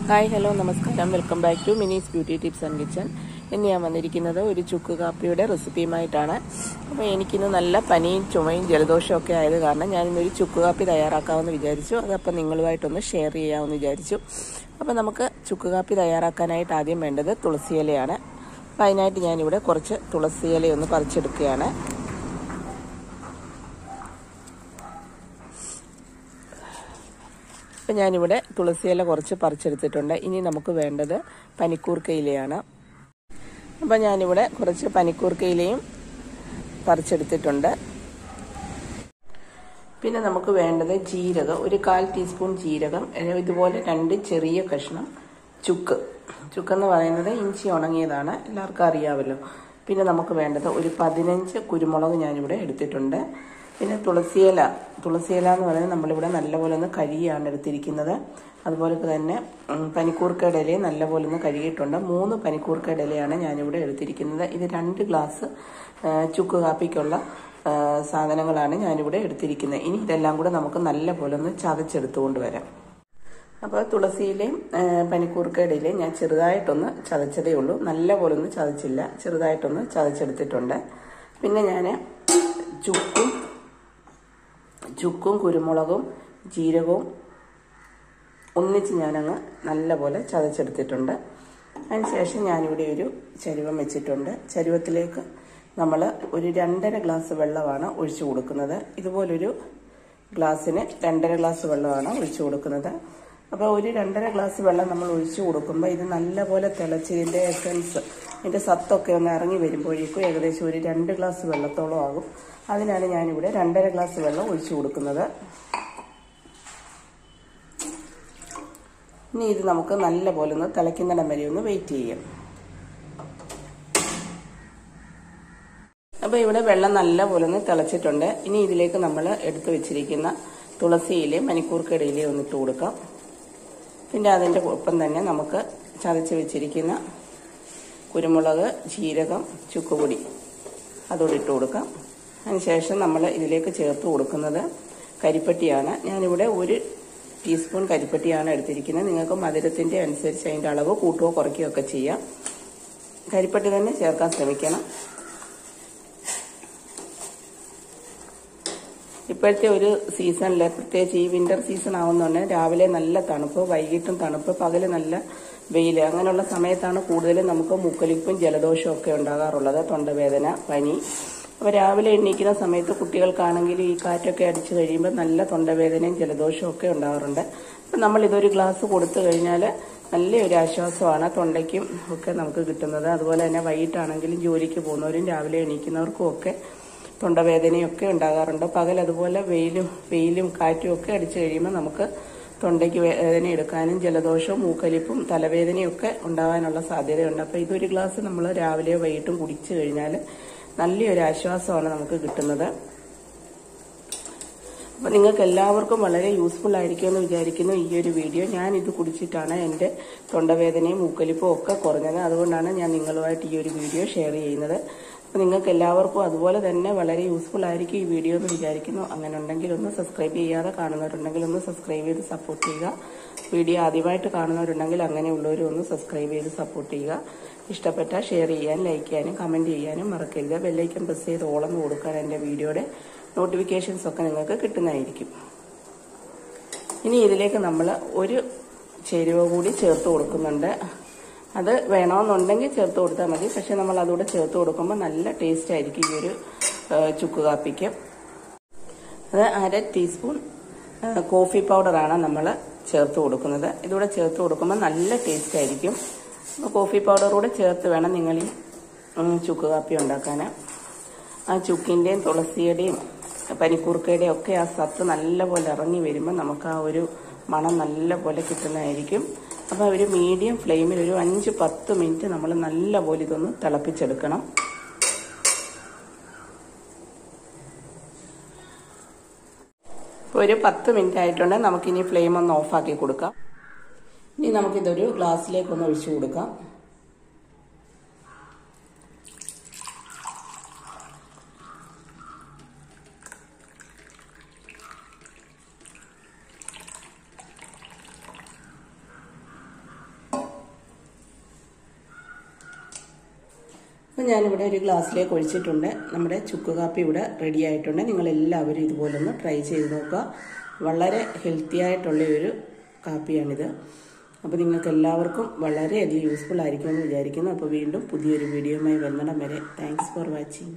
Hi hello നമസ്കാരം. Welcome back to Mini's beauty tips and kitchen. ഇന്ന് ഞാൻ വന്നിരിക്കുന്നത് ഒരു ചുക്ക് കാപ്പിയുടെ റെസിപ്പിയുമായിട്ടാണ്. അപ്പോൾ എനിക്കിന്ന് നല്ല പനിയും ചുമയും ജലദോഷവും ഒക്കെ ആയത് കാരണം ഞാനിന്നൊരു ചുക്ക് കാപ്പി തയ്യാറാക്കാമെന്ന് വിചാരിച്ചു. അതപ്പോൾ നിങ്ങളുമായിട്ടൊന്ന് ഷെയർ ചെയ്യാമെന്ന് വിചാരിച്ചു. അപ്പോൾ നമുക്ക് ചുക്ക് കാപ്പി തയ്യാറാക്കാനായിട്ട് ആദ്യം വേണ്ടത് തുളസിയിലയാണ്. അപ്പോൾ അതിനായിട്ട് ഞാനിവിടെ കുറച്ച് തുളസിയിലയൊന്ന് പറിച്ചെടുക്കുകയാണ്. അപ്പം ഞാനിവിടെ തുളസിയില കുറച്ച് പറിച്ചെടുത്തിട്ടുണ്ട്. ഇനി നമുക്ക് വേണ്ടത് പനിക്കൂർക്കയിലയാണ്. അപ്പം ഞാനിവിടെ കുറച്ച് പനിക്കൂർക്കയിലയും പറിച്ചെടുത്തിട്ടുണ്ട്. പിന്നെ നമുക്ക് വേണ്ടത് ജീരകം, ഒരു 1/4 ടീസ്പൂൺ ജീരകം, ഇതുപോലെ 2 ചെറിയ കഷ്ണം ചുക്കെന്ന് പറയുന്നത് ഇഞ്ചി ഉണങ്ങിയതാണ്, എല്ലാവർക്കും അറിയാമല്ലോ. പിന്നെ നമുക്ക് വേണ്ടത് ഒരു 15 കുരുമുളക് ഞാനിവിടെ എടുത്തിട്ടുണ്ട്. പിന്നെ തുളസിയില എന്ന് പറയുന്നത് നമ്മളിവിടെ നല്ലപോലെ ഒന്ന് കഴുകിയാണ് എടുത്തിരിക്കുന്നത്. അതുപോലെ തന്നെ പനിക്കൂർക്കയുടെ ഇലയും നല്ലപോലെ ഒന്ന് കഴുകിയിട്ടുണ്ട്. 3 പനിക്കൂർക്കയുടെ ഇലയാണ് ഞാനിവിടെ എടുത്തിരിക്കുന്നത്. ഇത് 2 ഗ്ലാസ് ചുക്ക് കാപ്പിക്കുള്ള സാധനങ്ങളാണ് ഞാനിവിടെ എടുത്തിരിക്കുന്നത്. ഇനി ഇതെല്ലാം കൂടെ നമുക്ക് നല്ലപോലെ ഒന്ന് ചതച്ചെടുത്തുകൊണ്ട് വരാം. അപ്പോൾ തുളസിയിലയും പനിക്കൂർക്കയുടെ ഇലയും ഞാൻ ചെറുതായിട്ടൊന്ന് ചതച്ചതേ ഉള്ളൂ, നല്ലപോലെ ഒന്നും ചതച്ചില്ല, ചെറുതായിട്ടൊന്ന് ചതച്ചെടുത്തിട്ടുണ്ട്. പിന്നെ ഞാൻ ചുക്കും കുരുമുളകും ജീരകവും ഒന്നിച്ച് ഞാനങ്ങ് നല്ലപോലെ ചതച്ചെടുത്തിട്ടുണ്ട്. അതിനുശേഷം ഞാനിവിടെ ഒരു ചരുവം വെച്ചിട്ടുണ്ട്. ചരുവത്തിലേക്ക് നമ്മൾ ഒരു 2.5 ഗ്ലാസ് വെള്ളമാണ് ഒഴിച്ചു കൊടുക്കുന്നത്. ഇതുപോലൊരു ഗ്ലാസ്സിന് 2.5 ഗ്ലാസ് വെള്ളമാണ് ഒഴിച്ചു കൊടുക്കുന്നത്. അപ്പോൾ ഒരു 2.5 ഗ്ലാസ് വെള്ളം നമ്മൾ ഒഴിച്ചു കൊടുക്കുമ്പോൾ ഇത് നല്ലപോലെ തിളച്ച് ഇതിൻ്റെ എസൻസ്, ഇതിൻ്റെ സത്തൊക്കെ ഒന്ന് ഇറങ്ങി വരുമ്പോഴേക്കും ഏകദേശം ഒരു 2 ഗ്ലാസ് വെള്ളത്തോളം ആകും. അതിനാണ് ഞാനിവിടെ 2.5 ഗ്ലാസ് വെള്ളം ഒഴിച്ചു കൊടുക്കുന്നത്. ഇനി ഇത് നമുക്ക് നല്ലപോലെ ഒന്ന് തിളയ്ക്കുന്നിടം വരെ ഒന്ന് വെയിറ്റ് ചെയ്യാം. അപ്പോൾ ഇവിടെ വെള്ളം നല്ലപോലെ ഒന്ന് തിളച്ചിട്ടുണ്ട്. ഇനി ഇതിലേക്ക് നമ്മൾ എടുത്തു വെച്ചിരിക്കുന്ന തുളസിയിലയും പനിക്കൂർക്കയുടെ ഇലയും ഒന്നിട്ട് കൊടുക്കാം. പിന്നെ അതിൻ്റെ ഒപ്പം തന്നെ നമുക്ക് ചതച്ച് വെച്ചിരിക്കുന്ന കുരുമുളക്, ജീരകം, ചുക്കുപൊടി അതോടെ ഇട്ട് കൊടുക്കാം. അതിനുശേഷം നമ്മൾ ഇതിലേക്ക് ചേർത്ത് കൊടുക്കുന്നത് കരിപ്പട്ടിയാണ്. ഞാനിവിടെ 1 ടീസ്പൂൺ കരിപ്പട്ടിയാണ് എടുത്തിരിക്കുന്നത്. നിങ്ങൾക്ക് മധുരത്തിൻ്റെ അനുസരിച്ച് അതിൻ്റെ അളവ് കൂട്ടുകയോ കുറയ്ക്കുകയോ ഒക്കെ ചെയ്യാം. കരിപ്പട്ടി തന്നെ ചേർക്കാൻ ശ്രമിക്കണം. ഇപ്പോഴത്തെ ഒരു സീസണിൽ, പ്രത്യേകിച്ച് ഈ വിന്റർ സീസൺ ആവുന്നുണ്ടെങ്കിൽ രാവിലെ നല്ല തണുപ്പ്, വൈകിട്ടും തണുപ്പ്, പകല് നല്ല വെയിൽ, അങ്ങനെയുള്ള സമയത്താണ് കൂടുതലും നമുക്ക് മൂക്കൊലിപ്പും ജലദോഷവും ഒക്കെ ഉണ്ടാകാറുള്ളത്, തൊണ്ടവേദന, പനി. അപ്പോൾ രാവിലെ എണീക്കുന്ന സമയത്ത് കുട്ടികൾക്കാണെങ്കിലും ഈ കാറ്റൊക്കെ അടിച്ചു കഴിയുമ്പോൾ നല്ല തൊണ്ടവേദനയും ജലദോഷവും ഒക്കെ ഉണ്ടാകാറുണ്ട്. അപ്പം നമ്മൾ ഇതൊരു ഗ്ലാസ് കൊടുത്തു കഴിഞ്ഞാൽ നല്ലൊരു ആശ്വാസമാണ് തൊണ്ടയ്ക്കും ഒക്കെ നമുക്ക് കിട്ടുന്നത്. അതുപോലെ തന്നെ വൈകിട്ടാണെങ്കിലും ജോലിക്ക് പോകുന്നവരും രാവിലെ എണീക്കുന്നവർക്കും ഒക്കെ തൊണ്ടവേദനയൊക്കെ ഉണ്ടാകാറുണ്ട്. പകൽ അതുപോലെ വെയിലും കാറ്റും ഒക്കെ അടിച്ചു കഴിയുമ്പോൾ നമുക്ക് തൊണ്ടയ്ക്ക് വേദന എടുക്കാനും ജലദോഷവും മൂക്കലിപ്പും തലവേദനയും ഒക്കെ ഉണ്ടാകാനുള്ള സാധ്യതയുണ്ട്. അപ്പോൾ ഇതൊരു ഗ്ലാസ് നമ്മൾ രാവിലെയോ വൈകിട്ടും കുടിച്ചു കഴിഞ്ഞാൽ നല്ലൊരു ആശ്വാസമാണ് നമുക്ക് കിട്ടുന്നത്. അപ്പോൾ നിങ്ങൾക്ക് എല്ലാവർക്കും വളരെ യൂസ്ഫുൾ ആയിരിക്കുമെന്ന് വിചാരിക്കുന്നു ഈ ഒരു വീഡിയോ. ഞാൻ ഇത് കുടിച്ചിട്ടാണ് എൻ്റെ തൊണ്ടവേദനയും മൂക്കലിപ്പും ഒക്കെ കുറഞ്ഞത്. അതുകൊണ്ടാണ് ഞാൻ നിങ്ങളുമായിട്ട് ഈ ഒരു വീഡിയോ ഷെയർ ചെയ്യുന്നത്. അപ്പോൾ നിങ്ങൾക്ക് എല്ലാവർക്കും അതുപോലെ തന്നെ വളരെ യൂസ്ഫുൾ ആയിരിക്കും ഈ വീഡിയോ എന്ന് വിചാരിക്കുന്നു. അങ്ങനെ ഉണ്ടെങ്കിൽ ഒന്ന് സബ്സ്ക്രൈബ് ചെയ്യാതെ കാണുന്നവരുണ്ടെങ്കിൽ ഒന്ന് സബ്സ്ക്രൈബ് ചെയ്ത് സപ്പോർട്ട് ചെയ്യുക. വീഡിയോ ആദ്യമായിട്ട് കാണുന്നവരുണ്ടെങ്കിൽ അങ്ങനെയുള്ളവരും ഒന്ന് സബ്സ്ക്രൈബ് ചെയ്ത് സപ്പോർട്ട് ചെയ്യുക. ഇഷ്ടപ്പെട്ടാൽ ഷെയർ ചെയ്യാനും ലൈക്ക് ചെയ്യാനും കമൻറ്റ് ചെയ്യാനും മറക്കരുത്. ബെല്ലൈക്കൺ പ്രസ് ചെയ്ത് ഓളെന്ന് കൊടുക്കാൻ എൻ്റെ വീഡിയോയുടെ നോട്ടിഫിക്കേഷൻസ് ഒക്കെ നിങ്ങൾക്ക് കിട്ടുന്നതായിരിക്കും. ഇനി ഇതിലേക്ക് നമ്മൾ ഒരു ചേരുവ കൂടി ചേർത്ത് കൊടുക്കുന്നുണ്ട്. അത് വേണമെന്നുണ്ടെങ്കിൽ ചേർത്ത് കൊടുത്താൽ മതി. പക്ഷെ നമ്മൾ അതുകൂടെ ചേർത്ത് കൊടുക്കുമ്പോൾ നല്ല ടേസ്റ്റ് ആയിരിക്കും ഈ ഒരു ചുക്ക് കാപ്പിക്ക്. അത് 1/2 ടീസ്പൂൺ കോഫി പൗഡറാണ് നമ്മൾ ചേർത്ത് കൊടുക്കുന്നത്. ഇതുകൂടെ ചേർത്ത് കൊടുക്കുമ്പോൾ നല്ല ടേസ്റ്റ് ആയിരിക്കും. കോഫി പൗഡർ കൂടെ ചേർത്ത് വേണം നിങ്ങൾ ഈ ചുക്ക് കാപ്പി ഉണ്ടാക്കാൻ. ആ ചുക്കിൻ്റെയും തുളസിയുടെയും പനിക്കൂർക്കയുടെയും ഒക്കെ ആ സത്ത് നല്ലപോലെ ഇറങ്ങി വരുമ്പോൾ നമുക്ക് ആ ഒരു മണം നല്ലപോലെ കിട്ടുന്നതായിരിക്കും. അപ്പോൾ ഒരു മീഡിയം ഫ്ലെയിമിൽ ഒരു 5-10 മിനിറ്റ് നമ്മൾ നല്ലപോലെ ഇതൊന്ന് തിളപ്പിച്ചെടുക്കണം. ഇപ്പോൾ ഒരു 10 മിനിറ്റ് ആയിട്ടുണ്ടെങ്കിൽ നമുക്കിനി ഫ്ലെയിം ഒന്ന് ഓഫാക്കി കൊടുക്കാം. ഇനി നമുക്കിതൊരു ഗ്ലാസ്സിലേക്കൊന്ന് ഒഴിച്ചു കൊടുക്കാം. അപ്പോൾ ഞാനിവിടെ ഒരു ഗ്ലാസ്സിലേക്ക് ഒഴിച്ചിട്ടുണ്ട്. നമ്മുടെ ചുക്ക് കാപ്പി ഇവിടെ റെഡി ആയിട്ടുണ്ട്. നിങ്ങളെല്ലാവരും ഇതുപോലൊന്ന് ട്രൈ ചെയ്ത് നോക്കുക. വളരെ ഹെൽത്തി ആയിട്ടുള്ള ഒരു കാപ്പിയാണിത്. അപ്പോൾ നിങ്ങൾക്ക് എല്ലാവർക്കും വളരെയധികം യൂസ്ഫുൾ ആയിരിക്കുമെന്ന് വിചാരിക്കുന്നു. അപ്പോൾ വീണ്ടും പുതിയൊരു വീഡിയോയുമായി വരുന്നിടം വരെ താങ്ക്സ് ഫോർ വാച്ചിങ്.